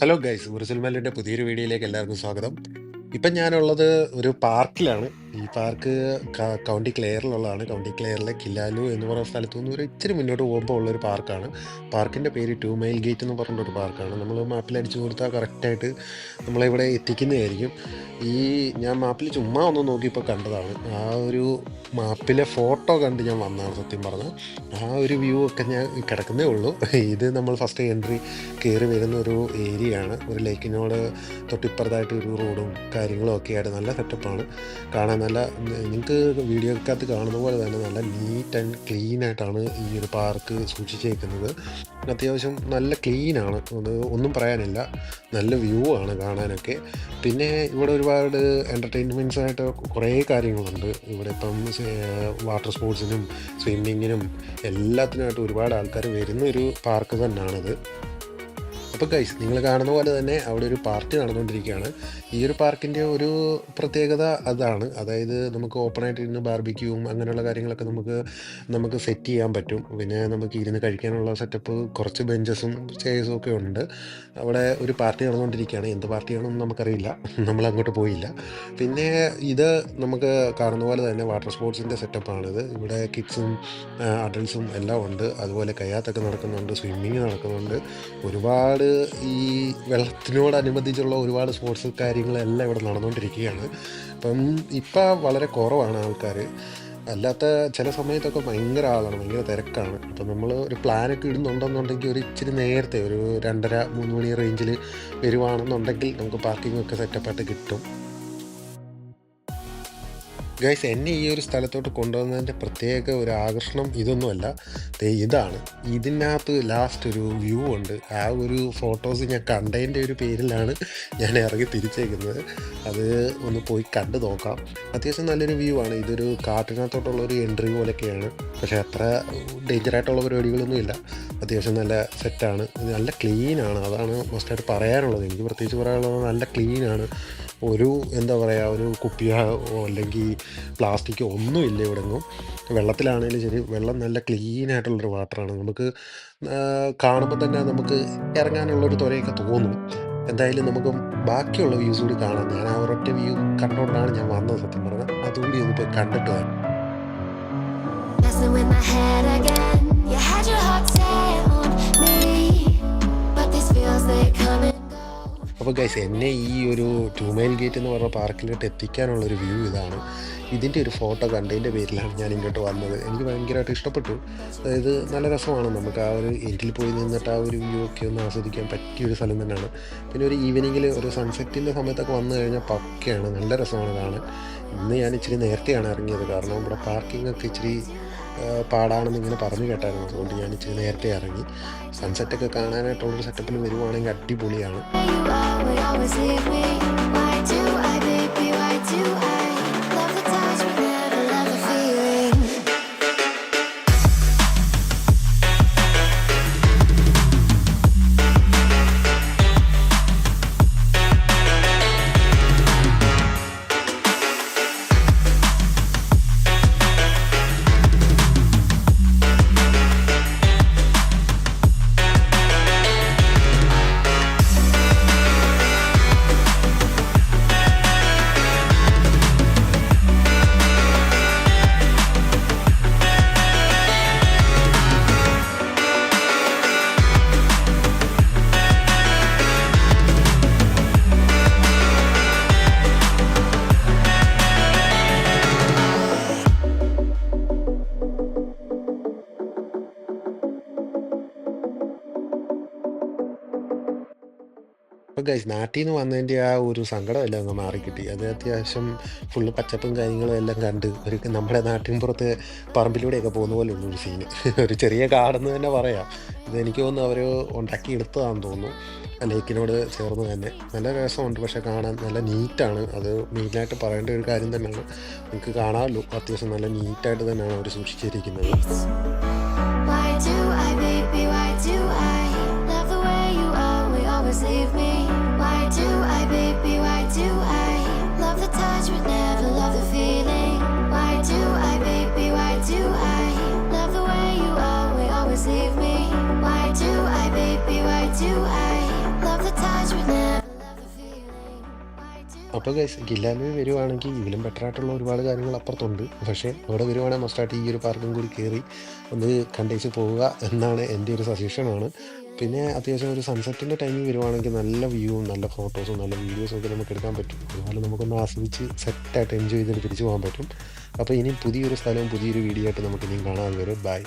Hello guys, ഉറുസുൽമലിൻ്റെ പുതിയൊരു വീഡിയോയിലേക്ക് എല്ലാവർക്കും സ്വാഗതം. ഇപ്പം ഞാനുള്ളത് ഒരു പാർക്കിലാണ്. ഈ പാർക്ക് കൗണ്ടി ക്ലെയറിലുള്ളതാണ്. കൗണ്ടി ക്ലെയറിലെ കിലാലു എന്ന് പറയുന്ന സ്ഥലത്തു നിന്ന് ഒരു ഇച്ചിരി മുന്നോട്ട് പോകുമ്പോൾ ഉള്ളൊരു പാർക്കാണ്. പാർക്കിൻ്റെ പേര് 2 മൈൽ ഗേറ്റ് എന്ന് പറഞ്ഞിട്ടൊരു പാർക്കാണ്. നമ്മൾ മാപ്പിൽ അടിച്ചു കൊടുത്താൽ കറക്റ്റായിട്ട് നമ്മളെ ഇവിടെ എത്തിക്കുന്നതായിരിക്കും. ഈ ഞാൻ മാപ്പിൽ ചുമ്മാ ഒന്ന് നോക്കിയപ്പോൾ കണ്ടതാണ്. ആ ഒരു മാപ്പിലെ ഫോട്ടോ കണ്ട് ഞാൻ വന്നതാണ് സത്യം പറഞ്ഞാൽ. ആ ഒരു വ്യൂ ഒക്കെ ഞാൻ കിടക്കുന്നേ ഉള്ളൂ. ഇത് നമ്മൾ ഫസ്റ്റ് എൻട്രി കയറി വരുന്ന ഒരു ഏരിയയാണ്. ഒരു ലേക്കിനോട് തൊട്ടിപ്പുറത്തായിട്ട് ഒരു റോഡും കാര്യങ്ങളും ഒക്കെ ആയിട്ട് നല്ല സെറ്റപ്പാണ്. കാണാൻ നല്ല, നിങ്ങൾക്ക് വീഡിയോക്കകത്ത് കാണുന്ന പോലെ തന്നെ നല്ല നീറ്റ് ആൻഡ് ക്ലീൻ ആയിട്ടാണ് ഈ ഒരു പാർക്ക് സൂക്ഷിച്ചേക്കുന്നത്. അത്യാവശ്യം നല്ല ക്ലീനാണ്, അത് ഒന്നും പറയാനില്ല. നല്ല വ്യൂ ആണ് കാണാനൊക്കെ. പിന്നെ ഇവിടെ ഒരുപാട് എൻ്റർടൈൻമെൻറ്റ്സായിട്ട് കുറേ കാര്യങ്ങളുണ്ട്. ഇവിടെ ഇപ്പം വാട്ടർ സ്പോർട്സിനും സ്വിമ്മിങ്ങിനും എല്ലാത്തിനായിട്ട് ഒരുപാട് ആൾക്കാർ വരുന്ന ഒരു പാർക്ക് തന്നെയാണിത്. അപ്പോൾ ഗൈസ്, നിങ്ങൾ കാണുന്ന പോലെ തന്നെ അവിടെ ഒരു പാർട്ടി നടന്നുകൊണ്ടിരിക്കുകയാണ്. ഈ ഒരു പാർക്കിൻ്റെ ഒരു പ്രത്യേകത അതാണ്. അതായത് നമുക്ക് ഓപ്പണായിട്ട് ഇരുന്ന് ബാർബിക്യൂവും അങ്ങനെയുള്ള കാര്യങ്ങളൊക്കെ നമുക്ക് സെറ്റ് ചെയ്യാൻ പറ്റും. പിന്നെ നമുക്ക് ഇരുന്ന് കഴിക്കാനുള്ള സെറ്റപ്പ്, കുറച്ച് ബെഞ്ചസും ചെയർസും ഒക്കെ ഉണ്ട്. അവിടെ ഒരു പാർട്ടി നടന്നുകൊണ്ടിരിക്കുകയാണ്. എന്ത് പാർട്ടിയാണെന്ന് നമുക്കറിയില്ല, നമ്മളങ്ങോട്ട് പോയില്ല. പിന്നെ ഇത് നമുക്ക് കാണുന്ന പോലെ തന്നെ വാട്ടർ സ്പോർട്സിൻ്റെ സെറ്റപ്പാണിത്. ഇവിടെ കിഡ്സും അഡൾട്ട്സും എല്ലാം ഉണ്ട്. അതുപോലെ കയാത്തൊക്കെ നടക്കുന്നുണ്ട്, സ്വിമ്മിങ് നടക്കുന്നുണ്ട്. ഒരുപാട് ഈ വെള്ളത്തിനോടനുബന്ധിച്ചുള്ള ഒരുപാട് സ്പോർട്സ് കാര്യങ്ങളെല്ലാം ഇവിടെ നടന്നുകൊണ്ടിരിക്കുകയാണ്. ഇപ്പം വളരെ കുറവാണ് ആൾക്കാർ. അല്ലാത്ത ചില സമയത്തൊക്കെ ഭയങ്കര ആളാണ്, ഭയങ്കര തിരക്കാണ്. അപ്പം നമ്മൾ ഒരു പ്ലാനൊക്കെ ഇടുന്നുണ്ടെന്നുണ്ടെങ്കിൽ ഒരു ഇച്ചിരി നേരത്തെ ഒരു 2:30-3 മണി റേഞ്ചിൽ വരുവാണെന്നുണ്ടെങ്കിൽ നമുക്ക് പാർക്കിംഗ് ഒക്കെ സെറ്റപ്പായിട്ട് കിട്ടും. ഗൈസ്, എന്നെ ഈ ഒരു സ്ഥലത്തോട്ട് കൊണ്ടുവന്നതിൻ്റെ പ്രത്യേക ഒരു ആകർഷണം ഇതൊന്നുമല്ല, ഇതാണ്. ഇതിനകത്ത് ലാസ്റ്റ് ഒരു വ്യൂ ഉണ്ട്. ആ ഒരു ഫോട്ടോസ് ഞാൻ കണ്ടതിൻ്റെ ഒരു പേരിലാണ് ഞാൻ ഇറങ്ങി തിരിച്ചേക്കുന്നത്. അത് ഒന്ന് പോയി കണ്ടു നോക്കാം. അത്യാവശ്യം നല്ലൊരു വ്യൂ ആണ്. ഇതൊരു കാട്ടിനകത്തോട്ടുള്ളൊരു എൻട്രി പോലെയൊക്കെയാണ്. പക്ഷേ അത്ര ഡേഞ്ചറായിട്ടുള്ള പരിപാടികളൊന്നുമില്ല. അത്യാവശ്യം നല്ല സെറ്റാണ്, നല്ല ക്ലീനാണ്. അതാണ് മസ്റ്റായിട്ട് പറയാനുള്ളത്. എനിക്ക് പ്രത്യേകിച്ച് പറയാനുള്ളത് നല്ല ക്ലീനാണ്. ഒരു എന്താ പറയുക, ഒരു കുപ്പിയോ അല്ലെങ്കിൽ പ്ലാസ്റ്റിക്കോ ഒന്നുമില്ല ഇവിടെങ്ങും. വെള്ളത്തിലാണെങ്കിലും ശരി, വെള്ളം നല്ല ക്ലീനായിട്ടുള്ളൊരു വാട്ടറാണ്. നമുക്ക് കാണുമ്പോൾ തന്നെ നമുക്ക് ഇറങ്ങാനുള്ളൊരു ത്വരയൊക്കെ തോന്നും. എന്തായാലും നമുക്ക് ബാക്കിയുള്ള വ്യൂസ് കൂടി കാണാം. ഞാൻ ആ ഒരൊറ്റ വ്യൂ കണ്ടുകൊണ്ടാണ് ഞാൻ വന്നത് സത്യം പറഞ്ഞാൽ. അതുകൂടി ഒന്ന് പോയി കണ്ടിട്ട് വരാം. അപ്പോൾ ഗൈസ്, എന്നെ ഈ ഒരു 2 മൈൽ ഗേറ്റ് എന്ന് പറഞ്ഞ പാർക്കിലോട്ട് എത്തിക്കാനുള്ളൊരു വ്യൂ ഇതാണ്. ഇതിൻ്റെ ഒരു ഫോട്ടോ കണ്ടതിൻ്റെ പേരിലാണ് ഞാൻ ഇങ്ങോട്ട് വന്നത്. എനിക്ക് ഭയങ്കരമായിട്ട് ഇഷ്ടപ്പെട്ടു. അതായത് നല്ല രസമാണ്. നമുക്ക് ആ ഒരു എൻഡിൽ പോയി നിന്നിട്ട് ആ ഒരു വ്യൂ ഒക്കെ ഒന്ന് ആസ്വദിക്കാൻ പറ്റിയൊരു സ്ഥലം തന്നെയാണ്. പിന്നെ ഒരു ഈവനിങ്ങിൽ ഒരു സൺസെറ്റിൻ്റെ സമയത്തൊക്കെ വന്നു കഴിഞ്ഞാൽ പക്കയാണ്, നല്ല രസമാണ് കാണാൻ. ഇന്ന് ഞാൻ ഇച്ചിരി നേരത്തെയാണ് ഇറങ്ങിയത്, കാരണം ഇവിടെ പാർക്കിംഗ് ഒക്കെ ഇച്ചിരി പാടാണെന്ന് ഇങ്ങനെ പറഞ്ഞു കേട്ടായിരുന്നു. അതുകൊണ്ട് ഞാൻ ഇച്ചിരി നേരത്തെ ഇറങ്ങി. സൺസെറ്റൊക്കെ കാണാനായിട്ടുള്ളൊരു സെറ്റപ്പിൽ വരുവാണെങ്കിൽ അടിപൊളിയാണ്. അപ്പോൾ ഗൈസ്, നാട്ടിൽ നിന്ന് വന്നതിൻ്റെ ആ ഒരു സങ്കടമെല്ലാം അങ്ങ് മാറിക്കിട്ടി. അത് അത്യാവശ്യം ഫുള്ള് പച്ചപ്പും കാര്യങ്ങളും എല്ലാം കണ്ട് ഒരു നമ്മുടെ നാട്ടിൻപുറത്ത് പറമ്പിലൂടെയൊക്കെ പോകുന്ന പോലെ ഉള്ളൊരു സീന്. ഒരു ചെറിയ കാടെന്ന് തന്നെ പറയാം. ഇതെനിക്ക് തോന്നുന്നു അവർ ഉണ്ടാക്കിയെടുത്തതാണെന്ന് തോന്നുന്നു, ലേക്കിനോട് ചേർന്ന് തന്നെ. നല്ല രസമുണ്ട്, പക്ഷേ കാണാൻ നല്ല നീറ്റാണ്. അത് മെയിനായിട്ട് പറയേണ്ട ഒരു കാര്യം തന്നെയാണ്. നിങ്ങൾക്ക് കാണാമല്ലോ, അത്യാവശ്യം നല്ല നീറ്റായിട്ട് തന്നെയാണ് അവർ സൂക്ഷിച്ചിരിക്കുന്നത്. Leave me. Why do I, baby, why do I love the touch but never love the feeling? Why do I, baby, why do I love the way you always leave me? Why do I, baby, why do I love the touch അപ്പോൾ guys ഗില്ലാലി വരുവാണെങ്കിൽ ഇതിലും better ആയിട്ടുള്ള ഒരുപാട് കാര്യങ്ങൾ അപ്പുറത്തുണ്ട്. പക്ഷേ അവിടെ വരുവാണെങ്കിൽ മസ്റ്റായിട്ട് ഈ ഒരു പാർക്കും കൂടി കയറി ഒന്ന് കണ്ടേച്ച് പോവുക എന്നാണ് എൻ്റെ ഒരു സജഷനാണ്. പിന്നെ അത്യാവശ്യം ഒരു സൺസെറ്റിൻ്റെ ടൈമിൽ വരുവാണെങ്കിൽ നല്ല വ്യൂവും നല്ല ഫോട്ടോസും നല്ല വീഡിയോസും ഒക്കെ നമുക്ക് എടുക്കാൻ പറ്റും. അതുപോലെ നമുക്കൊന്ന് ആസ്വദിച്ച് സെറ്റായിട്ട് എൻജോയ് ചെയ്തിട്ട് തിരിച്ചു പോകാൻ പറ്റും. അപ്പോൾ ഇനി പുതിയൊരു സ്ഥലവും പുതിയൊരു വീഡിയോ ആയിട്ട് നമുക്ക് ഇനിയും കാണാൻ വരും. ബൈ.